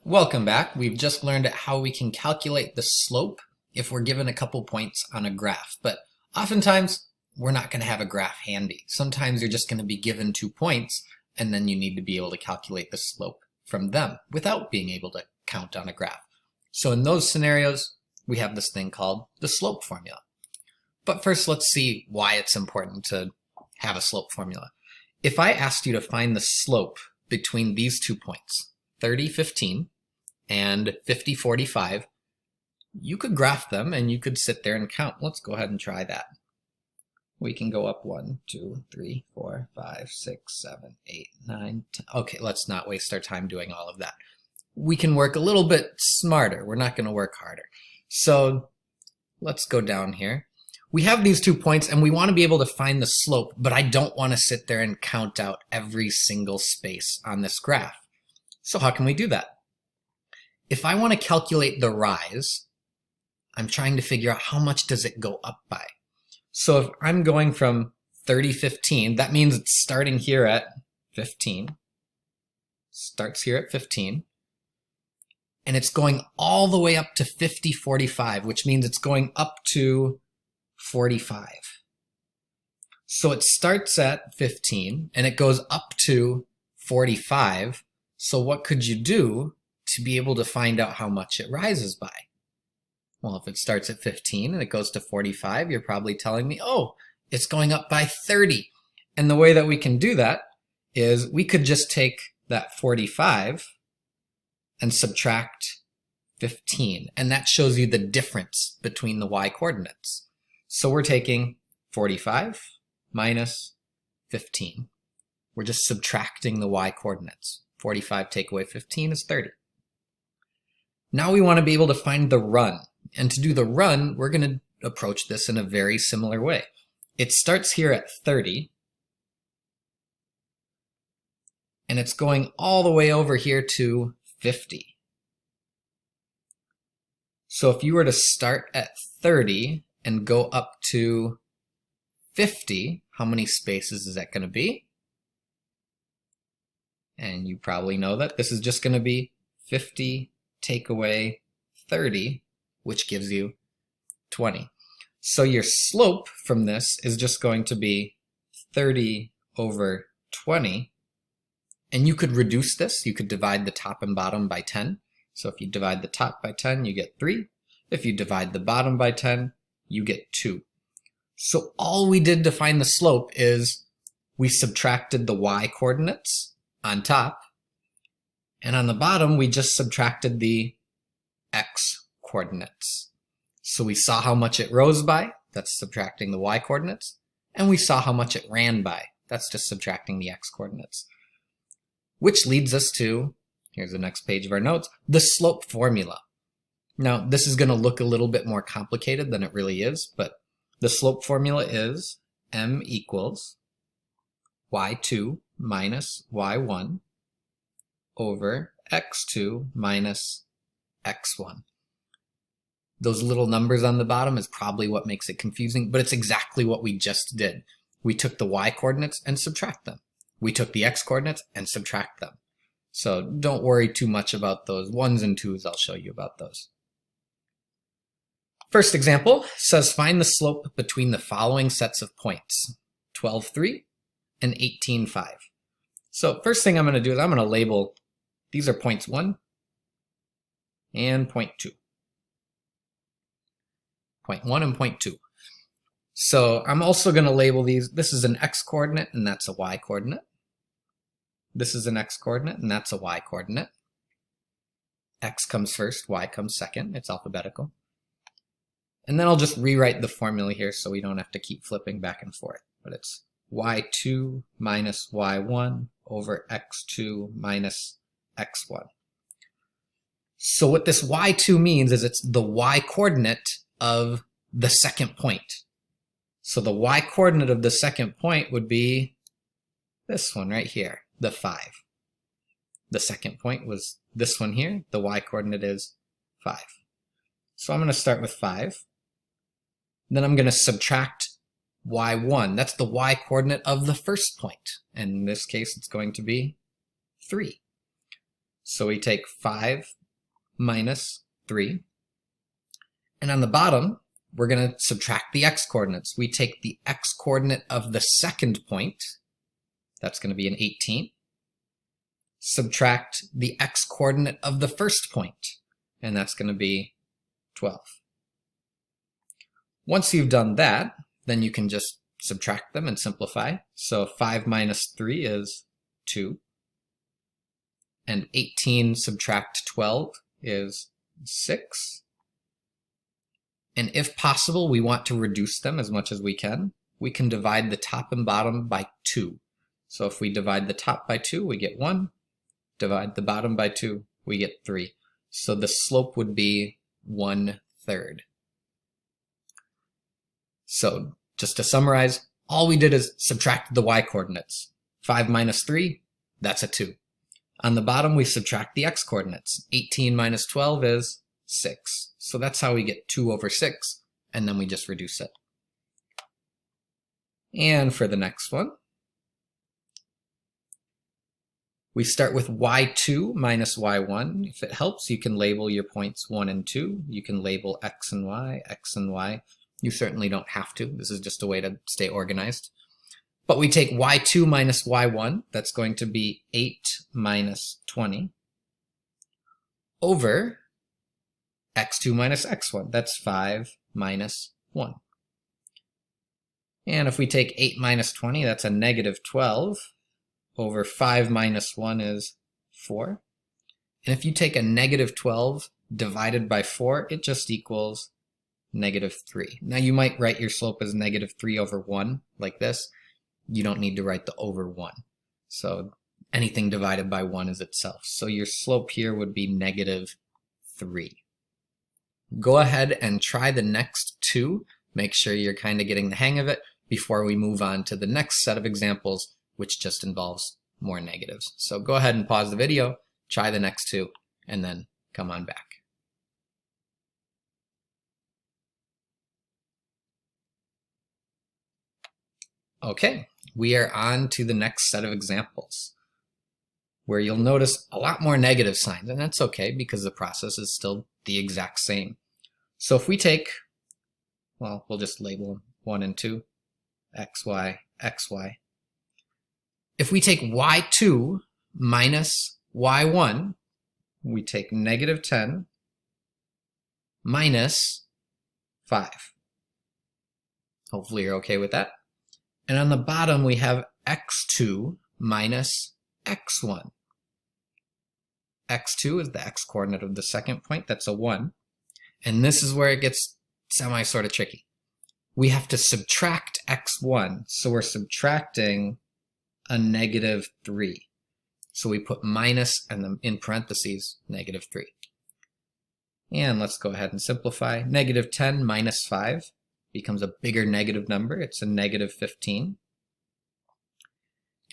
Welcome back. We've just learned how we can calculate the slope if we're given a couple points on a graph, but oftentimes we're not going to have a graph handy. Sometimes you're just going to be given 2 points and then you need to be able to calculate the slope from them without being able to count on a graph. So in those scenarios, we have this thing called the slope formula. But first, let's see why it's important to have a slope formula. If I asked you to find the slope between these 2 points, 30, 15, and 50, 45, you could graph them and you could sit there and count. Let's go ahead and try that. We can go up 1, 2, 3, 4, 5, 6, 7, 8, 9, 10. Okay, let's not waste our time doing all of that. We can work a little bit smarter. We're not going to work harder. So let's go down here. We have these 2 points and we want to be able to find the slope, but I don't want to sit there and count out every single space on this graph. So how can we do that? If I want to calculate the rise, I'm trying to figure out how much does it go up by. So if I'm going from 30, 15, that means it's starting here at 15. Starts here at 15. And it's going all the way up to 50, 45, which means it's going up to 45. So it starts at 15 and it goes up to 45. So what could you do to be able to find out how much it rises by? Well, if it starts at 15 and it goes to 45, you're probably telling me, oh, it's going up by 30. And the way that we can do that is we could just take that 45 and subtract 15. And that shows you the difference between the y coordinates. So we're taking 45 minus 15. We're just subtracting the y coordinates. 45 take away 15 is 30. Now we want to be able to find the run. And to do the run, we're going to approach this in a very similar way. It starts here at 30. And it's going all the way over here to 50. So if you were to start at 30 and go up to 50, how many spaces is that going to be? And you probably know that this is just going to be 50 take away 30, which gives you 20. So your slope from this is just going to be 30 over 20. And you could reduce this. You could divide the top and bottom by 10. So if you divide the top by 10, you get 3. If you divide the bottom by 10, you get 2. So all we did to find the slope is we subtracted the y coordinates on top, and on the bottom we just subtracted the x coordinates. So we saw how much it rose by, that's subtracting the y coordinates, and we saw how much it ran by, that's just subtracting the x coordinates. Which leads us to, here's the next page of our notes, the slope formula. Now this is going to look a little bit more complicated than it really is, but the slope formula is m equals y2 minus y1 over x2 minus x1. Those little numbers on the bottom is probably what makes it confusing, but it's exactly what we just did. We took the y coordinates and subtract them. We took the x coordinates and subtract them. So don't worry too much about those 1s and 2s. I'll show you about those. First example says find the slope between the following sets of points, 12, 3 and 18, 5. So first thing I'm going to do is I'm going to label, these are points 1 and point 2. Point 1 and point 2. So I'm also going to label these, this is an x coordinate and that's a y coordinate. This is an x coordinate and that's a y coordinate. X comes first, y comes second, it's alphabetical. And then I'll just rewrite the formula here so we don't have to keep flipping back and forth. But it's y2 minus y1 over x2 minus x1. So what this y2 means is it's the y coordinate of the second point. So the y coordinate of the second point would be this one right here, the 5. The second point was this one here. The y coordinate is 5. So I'm going to start with 5. Then I'm going to subtract y1. That's the y coordinate of the first point. And in this case, it's going to be 3. So we take 5 minus 3. And on the bottom, we're going to subtract the x-coordinates. We take the x-coordinate of the second point. That's going to be an 18. Subtract the x-coordinate of the first point, and that's going to be 12. Once you've done that, then you can just subtract them and simplify. So 5 minus 3 is 2. And 18 subtract 12 is 6. And if possible, we want to reduce them as much as we can. We can divide the top and bottom by 2. So if we divide the top by 2, we get 1. Divide the bottom by 2, we get 3. So the slope would be 1/3. So just to summarize, all we did is subtract the y-coordinates. 5 minus 3, that's a 2. On the bottom, we subtract the x-coordinates. 18 minus 12 is 6. So that's how we get 2/6, and then we just reduce it. And for the next one, we start with y2 minus y1. If it helps, you can label your points 1 and 2. You can label x and y. You certainly don't have to. This is just a way to stay organized. But we take y2 minus y1. That's going to be 8 minus 20 over x2 minus x1. That's 5 minus 1. And if we take 8 minus 20, that's a negative 12 over 5 minus 1 is 4. And if you take a negative 12 divided by 4, it just equals negative 3. Now you might write your slope as negative 3 over 1 like this. You don't need to write the over 1. So anything divided by 1 is itself. So your slope here would be negative 3. Go ahead and try the next 2. Make sure you're kind of getting the hang of it before we move on to the next set of examples, which just involves more negatives. So go ahead and pause the video, try the next 2, and then come on back. Okay, we are on to the next set of examples, where you'll notice a lot more negative signs, and that's okay because the process is still the exact same. So if we take, well, we'll just label them 1 and 2, x, y, x, y. If we take y2 minus y1, we take negative 10 minus 5. Hopefully you're okay with that. And on the bottom, we have x2 minus x1. x2 is the x-coordinate of the second point. That's a 1. And this is where it gets sort of tricky. We have to subtract x1. So we're subtracting a negative 3. So we put minus and then in parentheses, negative 3. And let's go ahead and simplify. Negative 10 minus 5 becomes a bigger negative number. It's a negative 15.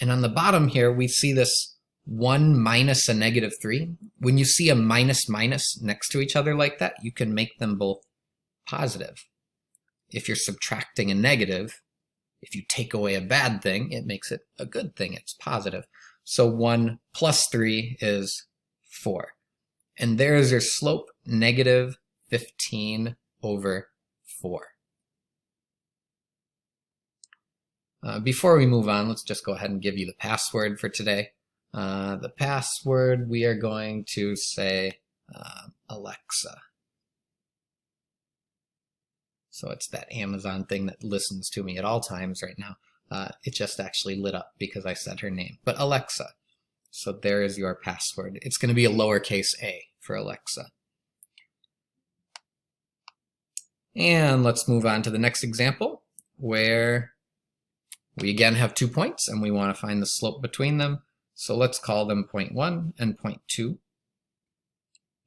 And on the bottom here, we see this 1 minus a negative 3. When you see a minus minus next to each other like that, you can make them both positive. If you're subtracting a negative, if you take away a bad thing, it makes it a good thing. It's positive. So 1 plus 3 is 4. And there's your slope, negative 15 over 4. Before we move on, let's just go ahead and give you the password for today. The password, we are going to say Alexa. So it's that Amazon thing that listens to me at all times right now. It just actually lit up because I said her name. But Alexa. So there is your password. It's going to be a lowercase a for Alexa. And let's move on to the next example, where we again have 2 points and we want to find the slope between them. So let's call them point 1 and point 2.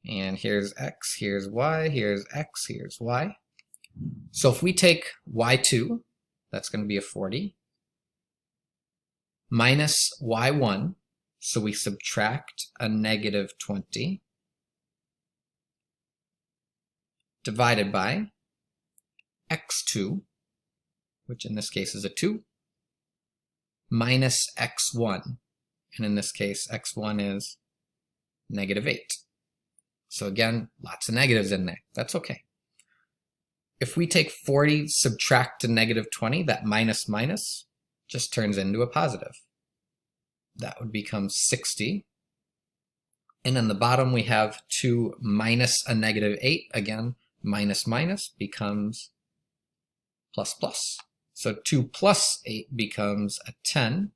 And here's x, here's y, here's x, here's y. So if we take y2, that's going to be a 40, minus y1, so we subtract a negative 20, divided by x2, which in this case is a 2, minus x1, and in this case x1 is -8. So again, lots of negatives in there. That's okay. If we take 40, subtract to -20, that minus minus just turns into a positive. That would become 60. And in the bottom we have 2 minus a -8. Again, minus minus becomes plus plus. So 2 plus 8 becomes a 10.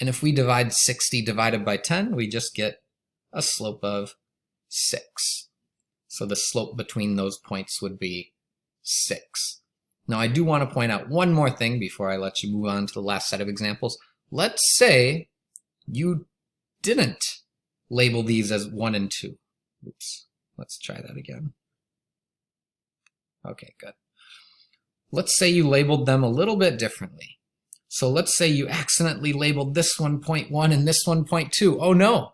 And if we divide 60 divided by 10, we just get a slope of 6. So the slope between those points would be 6. Now I do want to point out one more thing before I let you move on to the last set of examples. Let's say you didn't label these as 1 and 2. Oops, let's try that again. Okay, good. Let's say you labeled them a little bit differently. So let's say you accidentally labeled this one 0.1 and this one 0.2. Oh no!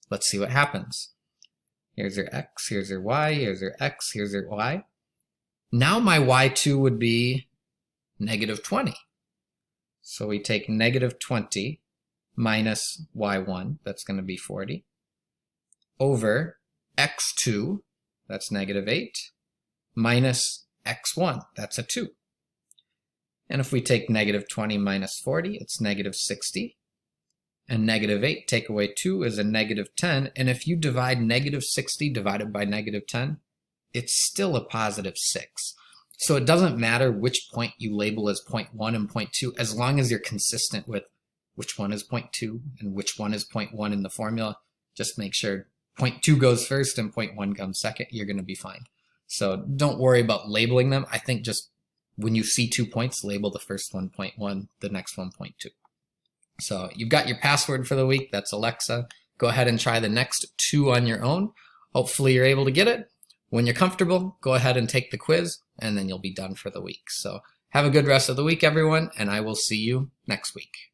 Let's see what happens. Here's your x, here's your y, here's your x, here's your y. Now my y2 would be -20. So we take -20 minus y1, that's going to be 40, over x2, that's -8, minus x1, that's a 2. And if we take -20 minus 40, it's -60. And -8 take away 2 is a -10. And if you divide -60 divided by -10, it's still a positive 6. So it doesn't matter which point you label as 0.1 and 0.2, as long as you're consistent with which one is 0.2 and which one is 0.1 in the formula. Just make sure 0.2 goes first and 0.1 comes second. You're going to be fine. So don't worry about labeling them. I think just when you see 2 points, label the first one 0.1, the next one 0.2. So you've got your password for the week. That's Alexa. Go ahead and try the next 2 on your own. Hopefully you're able to get it. When you're comfortable, go ahead and take the quiz, and then you'll be done for the week. So have a good rest of the week, everyone, and I will see you next week.